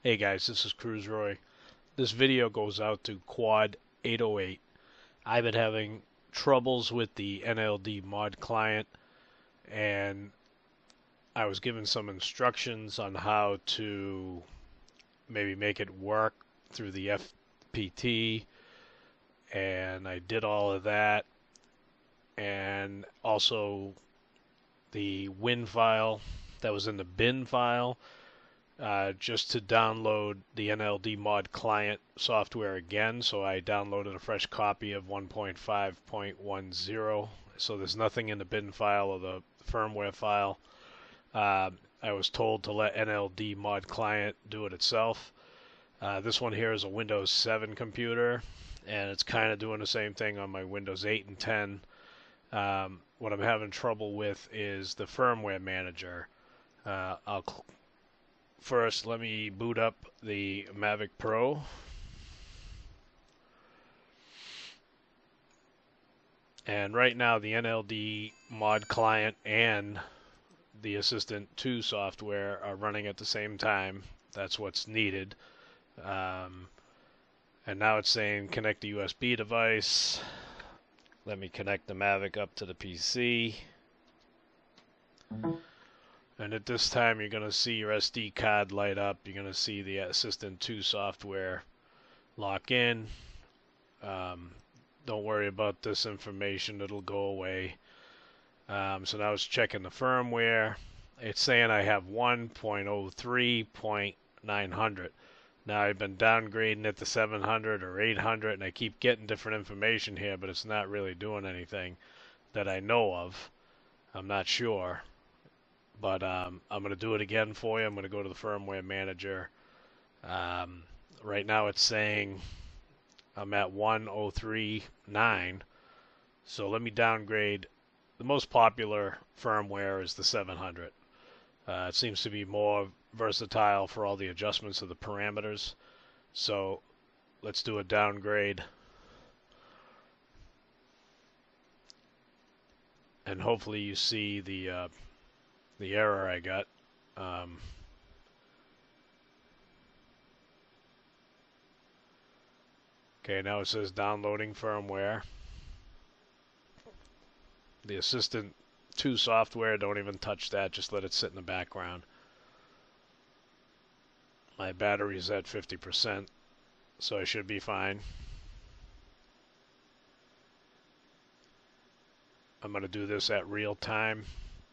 Hey guys, this is Cruz Roy. This video goes out to Quad 808. I've been having troubles with the NLD mod client, and I was given some instructions on how to maybe make it work through the FPT, and I did all of that, and also the WIN file that was in the bin file. Just to download the NLD mod client software again. So I downloaded a fresh copy of 1.5.10. So there's nothing in the bin file or the firmware file. I was told to let NLD mod client do it itself. This one here is a Windows 7 computer, and it's kind of doing the same thing on my Windows 8 and 10. What I'm having trouble with is the firmware manager. First, let me boot up the Mavic Pro. And right now, the NLD mod client and the Assistant 2 software are running at the same time. That's what's needed. And now it's saying connect the USB device. Let me connect the Mavic up to the PC. And at this time, you're going to see your SD card light up. You're going to see the Assistant 2 software lock in. Don't worry about this information. It'll go away. So now it's checking the firmware. It's saying I have 1.03.900. Now I've been downgrading it to 700 or 800, and I keep getting different information here, but it's not really doing anything that I know of. I'm not sure. But I'm going to do it again for you. I'm going to go to the firmware manager. Right now it's saying I'm at 1.03.9. So let me downgrade. The most popular firmware is the 700. It seems to be more versatile for all the adjustments of the parameters. So let's do a downgrade. And hopefully you see the error I got. Okay, now it says downloading firmware. The Assistant 2 software, don't even touch that, just let it sit in the background. My battery's at 50%, so I should be fine. I'm going to do this at real time,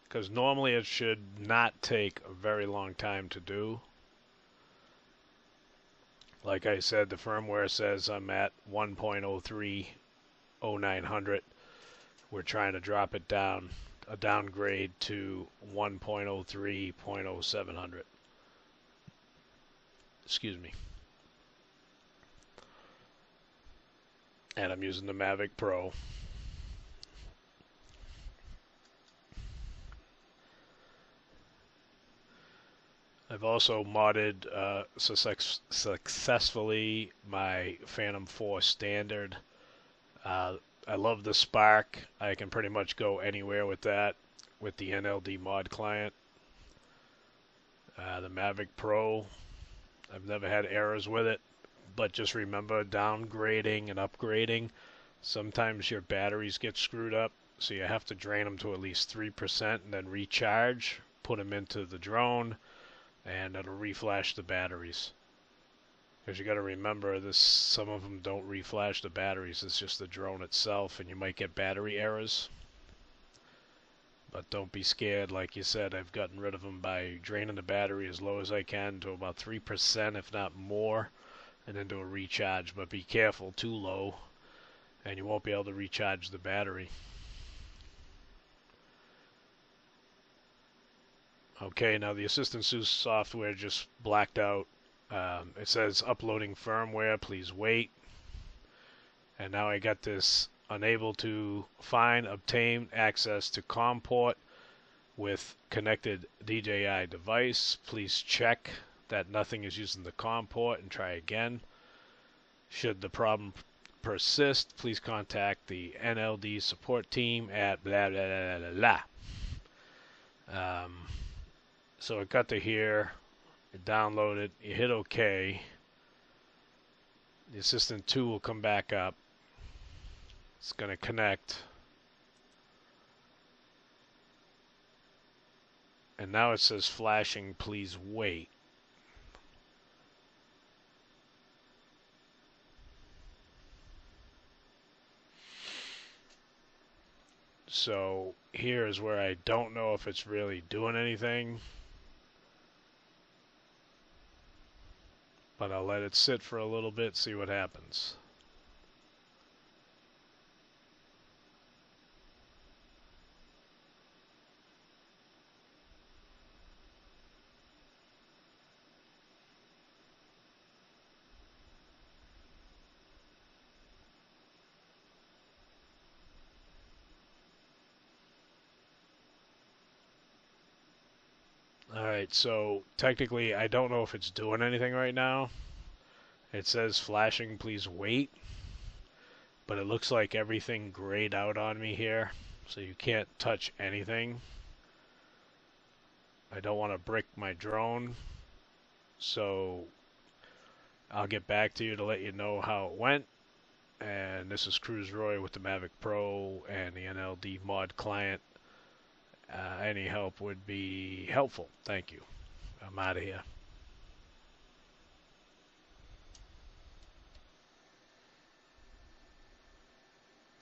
because normally it should not take a very long time to do. Like I said, the firmware says I'm at 1.03.0900. We're trying to drop it down, a downgrade to 1.03.0700. Excuse me. And I'm using the Mavic Pro. I've also modded successfully my Phantom 4 Standard. I love the Spark. I can pretty much go anywhere with that with the NLD mod client. The Mavic Pro, I've never had errors with it, but just remember downgrading and upgrading. Sometimes your batteries get screwed up, so you have to drain them to at least 3% and then recharge, put them into the drone, and it'll reflash the batteries. Because you got to remember, some of them don't reflash the batteries. It's just the drone itself, and you might get battery errors. But don't be scared. Like you said, I've gotten rid of them by draining the battery as low as I can to about 3%, if not more, and then do a recharge. But be careful, too low, and you won't be able to recharge the battery. Okay, now the Assistant 2 software just blacked out. It says uploading firmware, please wait. And now I got this unable to obtain access to COM port with connected DJI device. Please check that nothing is using the COM port and try again. Should the problem persist, please contact the NLD support team at blah blah blah blah blah. So it got to here. You download it, you hit OK. The Assistant 2 will come back up. It's going to connect. And now it says flashing, please wait. So here is where I don't know if it's really doing anything. But I'll let it sit for a little bit, see what happens. Alright, so technically I don't know if it's doing anything right now. It says flashing, please wait. But it looks like everything grayed out on me here. So you can't touch anything. I don't want to brick my drone. So I'll get back to you to let you know how it went. And this is Cruz Roy with the Mavic Pro and the NLD mod client. Any help would be helpful. Thank you. I'm out of here.